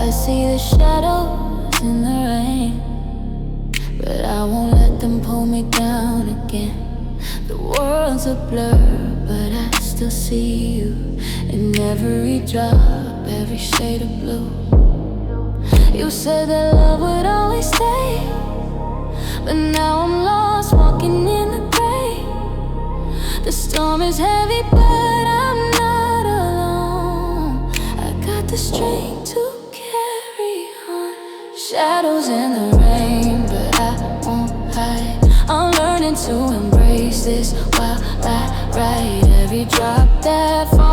I see the shadows in the rain, but I won't let them pull me down again. The world's a blur, but I still see you in every drop, every shade of blue. You said that love would always stay, but now I'm lost, walking in the gray. The storm is heavy, but I'm not alone. I got the strength to carry on. Shadows in the rain, but I won't hide. I'm learning to embrace this while I ride every drop that falls.